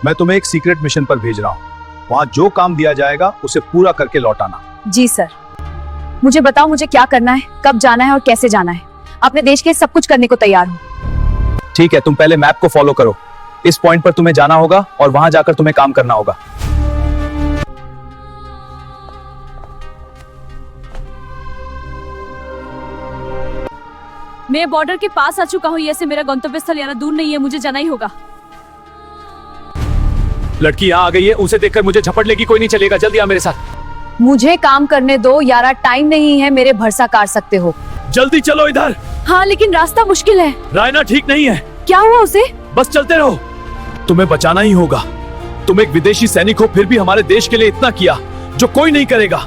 मैं तुम्हें एक सीक्रेट मिशन पर भेज रहा हूँ। वहाँ जो काम दिया जाएगा उसे पूरा करके लौटाना। जी सर। मुझे बताओ मुझे क्या करना है, कब जाना है और कैसे जाना है। अपने देश के सब कुछ करने को तैयार हूँ। ठीक है, तुम पहले मैप को फॉलो करो। इस पॉइंट पर तुम्हें जाना होगा और वहां जाकर तुम्हें काम करना होगा। मैं बॉर्डर के पास आ चुका हूँ। ऐसे मेरा गंतव्य स्थल यारा दूर नहीं है, मुझे जाना ही होगा। लड़की यहाँ आ गई है, उसे देखकर मुझे झपट लेगी कोई नहीं चलेगा। जल्दी आ मेरे साथ। मुझे काम करने दो यारा, टाइम नहीं है मेरे भरसा काट सकते हो। जल्दी चलो इधर। हाँ लेकिन रास्ता मुश्किल है। रायना ठीक नहीं है। क्या हुआ उसे? बस चलते रहो, तुम्हें बचाना ही होगा। तुम एक विदेशी सैनिक हो, फिर भी हमारे देश के लिए इतना किया जो कोई नहीं करेगा।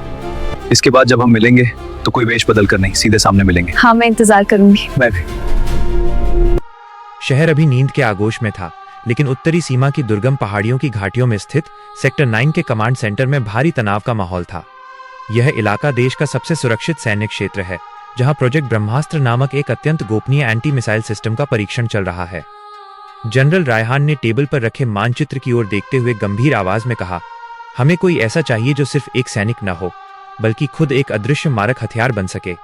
इसके बाद जब हम मिलेंगे तो कोई वेश बदल कर नहीं, सीधे सामने मिलेंगे। हाँ मैं इंतजार करूंगी। मैं भी। शहर अभी नींद के आगोश में था, लेकिन उत्तरी सीमा की दुर्गम पहाड़ियों की घाटियों में स्थित सेक्टर 9 के कमांड सेंटर में भारी तनाव का माहौल था। यह इलाका देश का सबसे सुरक्षित सैन्य क्षेत्र है, जहां प्रोजेक्ट ब्रह्मास्त्र नामक एक अत्यंत गोपनीय एंटी मिसाइल सिस्टम का परीक्षण चल रहा है। जनरल रायहान ने टेबल पर रखे मानचित्र की ओर देखते हुए गंभीर आवाज में कहा, हमें कोई ऐसा चाहिए जो सिर्फ एक सैनिक न हो, बल्कि खुद एक अदृश्य मारक हथियार बन सके,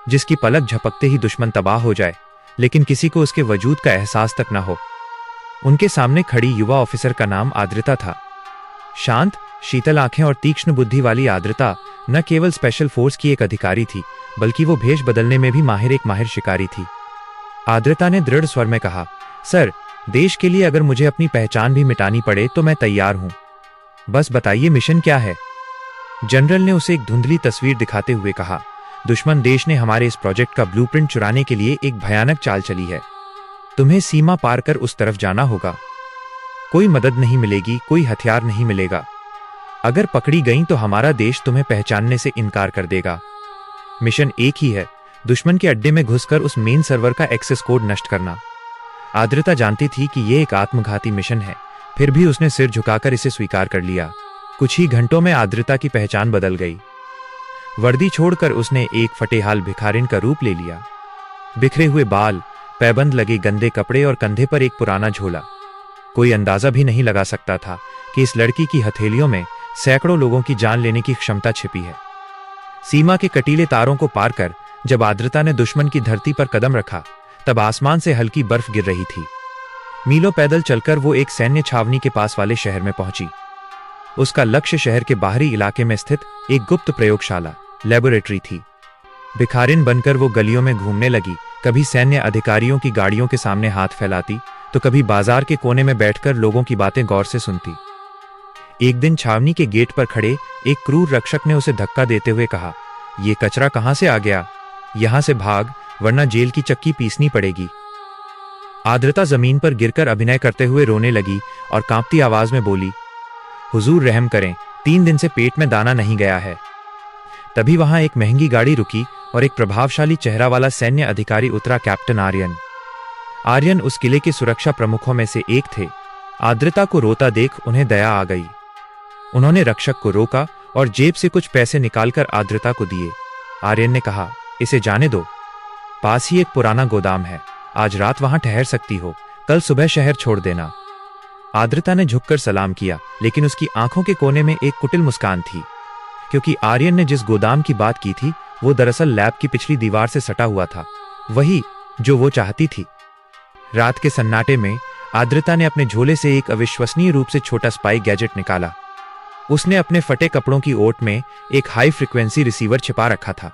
जिसकी पलक झपकते ही दुश्मन तबाह हो जाए, लेकिन किसी को उसके वजूद का एहसास तक न हो। उनके सामने खड़ी युवा ऑफिसर का नाम आद्रता था। शांत, शीतल आंखें और तीक्ष्ण बुद्धि वाली आद्रता न केवल स्पेशल फोर्स की एक अधिकारी थी, बल्कि वो भेष बदलने में भी एक माहिर शिकारी थी। आद्रता ने दृढ़ स्वर में कहा, सर, देश के लिए अगर मुझे अपनी पहचान भी मिटानी पड़े तो मैं तैयार हूं। बस बताइए मिशन क्या है। जनरल ने उसे एक धुंधली तस्वीर दिखाते हुए कहा, दुश्मन देश ने हमारे इस प्रोजेक्ट का ब्लूप्रिंट चुराने के लिए एक भयानक चाल चली है। तुम्हें सीमा पार कर उस तरफ जाना होगा। कोई मदद नहीं मिलेगी, कोई हथियार नहीं मिलेगा। अगर पकड़ी गई तो हमारा देश तुम्हें पहचानने से इनकार कर देगा। मिशन एक ही है, दुश्मन के अड्डे में घुसकर उस मेन सर्वर का एक्सेस कोड नष्ट करना। आद्रता जानती थी कि यह एक आत्मघाती मिशन है, फिर भी उसने सिर झुकाकर इसे स्वीकार कर लिया। कुछ ही घंटों में आद्रता की पहचान बदल गई। वर्दी छोड़कर उसने एक फटेहाल भिखारिन का रूप ले लिया। बिखरे हुए बाल, पैबंद लगे गंदे कपड़े और कंधे पर एक पुराना झोला। कोई अंदाजा भी नहीं लगा सकता था कि इस लड़की की हथेलियों में सैकड़ों लोगों की जान लेने की क्षमता छिपी है। सीमा के कटीले तारों को पार कर जब आद्रता ने दुश्मन की धरती पर कदम रखा, तब आसमान से हल्की बर्फ गिर रही थी। मीलों पैदल चलकर वो एक सैन्य छावनी के पास वाले शहर में पहुंची। उसका लक्ष्य शहर के बाहरी इलाके में स्थित एक गुप्त प्रयोगशाला, लेबोरेटरी थी। भिखारिन बनकर वो गलियों में घूमने लगी, कभी सैन्य अधिकारियों की गाड़ियों के सामने हाथ फैलाती, तो कभी बाजार के कोने में बैठकर लोगों की बातें गौर से सुनती। एक दिन छावनी के गेट पर खड़े एक क्रूर रक्षक ने उसे धक्का देते हुए कहा, ये कचरा कहां से आ गया? यहां से भाग, वरना जेल की चक्की पीसनी पड़ेगी। आद्रता जमीन पर गिरकर अभिनय करते हुए रोने लगी और कांपती आवाज में बोली, हुजूर रहम करें, 3 दिन से पेट में दाना नहीं गया है। तभी वहां एक महंगी गाड़ी रुकी और एक प्रभावशाली चेहरा वाला सैन्य अधिकारी उतरा, कैप्टन आर्यन। आर्यन उस किले के सुरक्षा प्रमुखों में से एक थे। आद्रता को रोता देख उन्हें दया आ गई। उन्होंने रक्षक को रोका और जेब से कुछ पैसे निकालकर आद्रता को दिए। आर्यन ने कहा, इसे जाने दो, पास ही एक पुराना गोदाम है, आज रात वहां ठहर सकती हो, कल सुबह शहर छोड़ देना। आद्रता ने झुककर सलाम किया, लेकिन उसकी आंखों के कोने में एक कुटिल मुस्कान थी, क्योंकि आर्यन ने जिस गोदाम की बात की थी वो दरअसल लैब की पिछली दीवार से सटा हुआ था, वही जो वो चाहती थी। रात के सन्नाटे में आद्रता ने अपने झोले से एक अविश्वसनीय रूप से छोटा स्पाई गैजेट निकाला। उसने अपने फटे कपड़ों की ओट में एक हाई फ्रीक्वेंसी रिसीवर छिपा रखा था।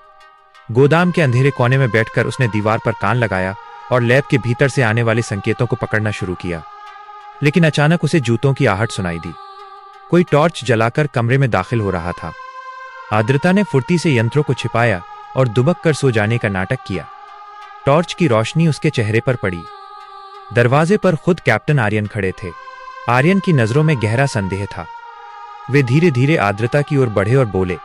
गोदाम के अंधेरे कोने में बैठकर उसने दीवार पर कान लगाया और लैब के भीतर से आने वाले संकेतों को पकड़ना शुरू किया। लेकिन अचानक उसे जूतों की आहट सुनाई दी। कोई टॉर्च जलाकर कमरे में दाखिल हो रहा था। आद्रता ने फुर्ती से यंत्रों को छिपाया और दुबक कर सो जाने का नाटक किया। टॉर्च की रोशनी उसके चेहरे पर पड़ी। दरवाजे पर खुद कैप्टन आर्यन खड़े थे। आर्यन की नजरों में गहरा संदेह था। वे धीरे धीरे आद्रता की ओर बढ़े और बोले,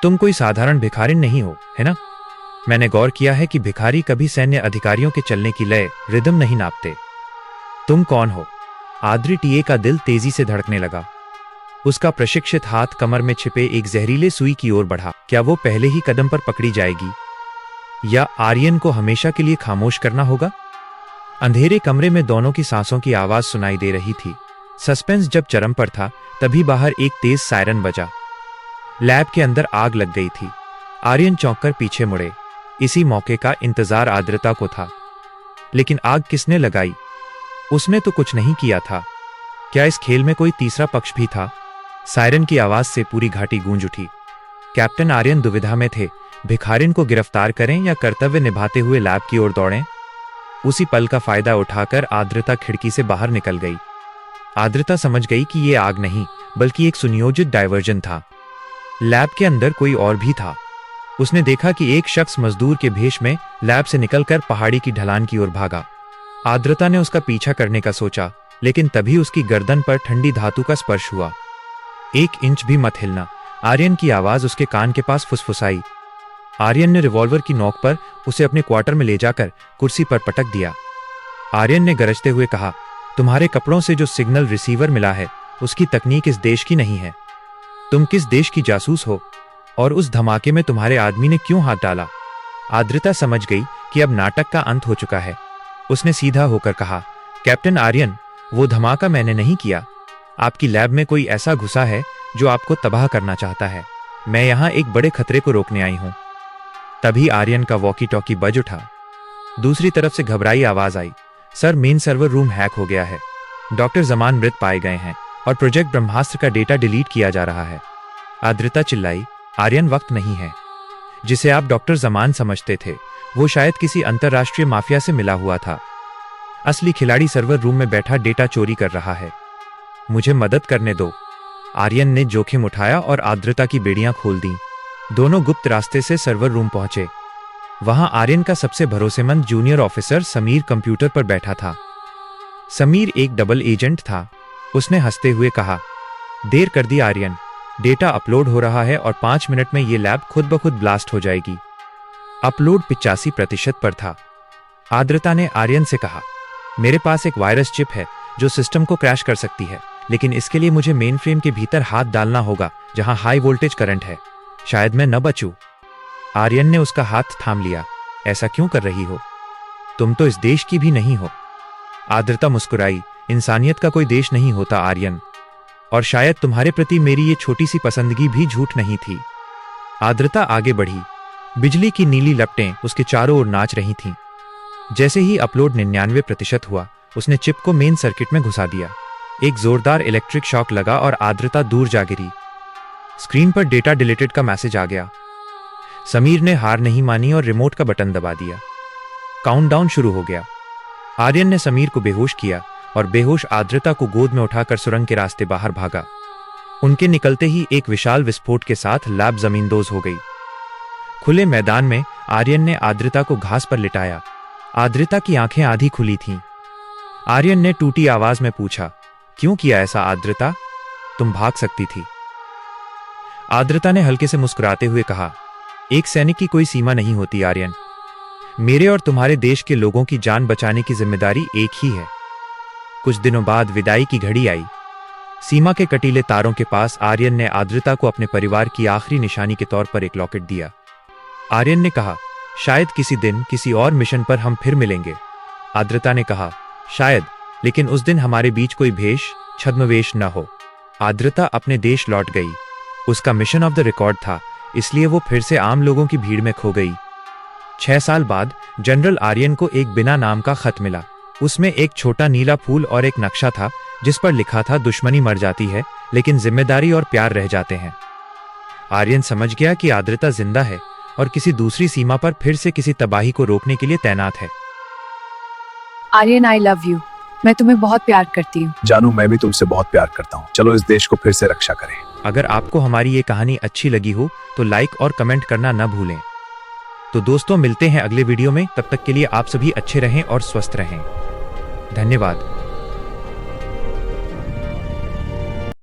तुम कोई साधारण भिखारिन नहीं हो, है ना? मैंने गौर किया है कि भिखारी कभी सैन्य अधिकारियों के चलने की लय, रिदम नहीं नापते। तुम कौन हो? आद्री टीए का दिल तेजी से धड़कने लगा। उसका प्रशिक्षित हाथ कमर में छिपे एक जहरीले सुई की ओर बढ़ा। क्या वो पहले ही कदम पर पकड़ी जाएगी या आर्यन को हमेशा के लिए खामोश करना होगा? अंधेरे कमरे में दोनों की सांसों की आवाज सुनाई दे रही थी। सस्पेंस जब चरम पर था तभी बाहर एक तेज सायरन बजा। लैब के अंदर आग लग गई थी। आर्यन चौंककर पीछे मुड़े। इसी मौके का इंतजार आद्रता को था। लेकिन आग किसने लगाई? उसने तो कुछ नहीं किया था। क्या इस खेल में कोई तीसरा पक्ष भी था? सायरन की आवाज से पूरी घाटी गूंज उठी। कैप्टन आर्यन दुविधा में थे, भिखारिन को गिरफ्तार करें या कर्तव्य निभाते हुए लैब की ओर दौड़ें। उसी पल का फायदा उठाकर आद्रता खिड़की से बाहर निकल गई। आद्रता समझ गई कि यह आग नहीं बल्कि एक सुनियोजित डायवर्जन था। लैब के अंदर कोई और भी था। उसने देखा कि एक शख्स मजदूर के भेष में लैब से निकलकर पहाड़ी की ढलान की ओर भागा। आद्रता ने उसका पीछा करने का सोचा, लेकिन तभी उसकी गर्दन पर ठंडी धातु का स्पर्श हुआ। 1 इंच भी मत हिलना, आर्यन की आवाज उसके कान के पास फुसफुसाई। आर्यन ने रिवॉल्वर की नोक पर उसे अपने क्वार्टर में ले जाकर कुर्सी पर पटक दिया। आर्यन ने गरजते हुए कहा, तुम्हारे कपड़ों से जो सिग्नल रिसीवर मिला है उसकी तकनीक इस देश की नहीं है। तुम किस देश की जासूस हो और उस धमाके में तुम्हारे आदमी ने क्यों हाथ डाला? आद्रता समझ गई कि अब नाटक का अंत हो चुका है। उसने सीधा होकर कहा, कैप्टन आर्यन, वो धमाका मैंने नहीं किया। आपकी लैब में कोई ऐसा घुसा है जो आपको तबाह करना चाहता है। मैं यहां एक बड़े खतरे को रोकने आई हूं। तभी आर्यन का वॉकी टॉकी बज उठा। दूसरी तरफ से घबराई आवाज आई, sir, main server room hack हो गया है। डॉक्टर जमान मृत पाए गए हैं और प्रोजेक्ट ब्रह्मास्त्र का डेटा डिलीट किया जा रहा है। आद्रता चिल्लाई, आर्यन, वक्त नहीं है। जिसे आप डॉक्टर जमान समझते थे वो शायद किसी अंतरराष्ट्रीय माफिया से मिला हुआ था। असली खिलाड़ी सर्वर रूम में बैठा डेटा चोरी कर रहा है। मुझे मदद करने दो। आर्यन ने जोखिम उठाया और आद्रता की बेड़ियां खोल दी। दोनों गुप्त रास्ते से सर्वर रूम पहुंचे। वहां आर्यन का सबसे भरोसेमंद जूनियर ऑफिसर समीर कंप्यूटर पर बैठा था। समीर एक डबल एजेंट था। उसने हंसते हुए कहा, देर कर दी आर्यन, डेटा अपलोड हो रहा है और 5 मिनट में ये लैब खुद ब खुद ब्लास्ट हो जाएगी। अपलोड 85% पर था। आद्रता ने आर्यन से कहा, मेरे पास एक वायरस चिप है जो सिस्टम को क्रैश कर सकती है, लेकिन इसके लिए मुझे मेन फ्रेम के भीतर हाथ डालना होगा जहां हाई वोल्टेज करंट है। शायद मैं न बचूं। आर्यन ने उसका हाथ थाम लिया। ऐसा क्यों कर रही हो? तुम तो इस देश की भी नहीं हो। आद्रता मुस्कुराई, इंसानियत का कोई देश नहीं होता आर्यन, और शायद तुम्हारे प्रति मेरी ये छोटी सी पसंदगी भी झूठ नहीं थी। आद्रता आगे बढ़ी। बिजली की नीली लपटें उसके चारों ओर नाच रही थीं। जैसे ही अपलोड 99% हुआ, उसने चिप को मेन सर्किट में घुसा दिया। एक जोरदार इलेक्ट्रिक शॉक लगा और आद्रता दूर जा गिरी। स्क्रीन पर डेटा डिलीटेड का मैसेज आ गया। समीर ने हार नहीं मानी और रिमोट का बटन दबा दिया। काउंटडाउन शुरू हो गया। आर्यन ने समीर को बेहोश किया और बेहोश आद्रता को गोद में उठाकर सुरंग के रास्ते बाहर भागा। उनके निकलते ही एक विशाल विस्फोट के साथ लैब जमींदोज हो गई। खुले मैदान में आर्यन ने आद्रता को घास पर लिटाया। आद्रता की आंखें आधी खुली थीं। आर्यन ने टूटी आवाज में पूछा, क्यों किया ऐसा आद्रता? तुम भाग सकती थी। आद्रता ने हल्के से मुस्कुराते हुए कहा, एक सैनिक की कोई सीमा नहीं होती आर्यन। मेरे और तुम्हारे देश के लोगों की जान बचाने की जिम्मेदारी एक ही है। कुछ दिनों बाद विदाई की घड़ी आई। सीमा के कटीले तारों के पास आर्यन ने आद्रता को अपने परिवार की आखिरी निशानी के तौर पर एक लॉकेट दिया। आर्यन ने कहा, शायद किसी दिन किसी और मिशन पर हम फिर मिलेंगे। आद्रता ने कहा, शायद, लेकिन उस दिन हमारे बीच कोई भेष छद्मवेश न हो। आद्रता अपने देश लौट गई। उसका मिशन ऑफ द रिकॉर्ड था, इसलिए वो फिर से आम लोगों की भीड़ में खो गई। 6 साल बाद जनरल आर्यन को एक बिना नाम का खत मिला। उसमें एक छोटा नीला फूल और एक नक्शा था जिस पर लिखा था, दुश्मनी मर जाती है लेकिन जिम्मेदारी और प्यार रह जाते हैं। आर्यन समझ गया कि आद्रता जिंदा है और किसी दूसरी सीमा पर फिर से किसी तबाही को रोकने के लिए तैनात है। Aryan, I love you. मैं तुम्हें बहुत प्यार करती हूँ। जानू, मैं भी तुमसे बहुत प्यार करता हूँ। चलो इस देश को फिर से रक्षा करें। अगर आपको हमारी ये कहानी अच्छी लगी हो तो लाइक और कमेंट करना न भूलें। तो दोस्तों, मिलते हैं अगले वीडियो में। तब तक के लिए आप सभी अच्छे रहें और स्वस्थ रहें। धन्यवाद।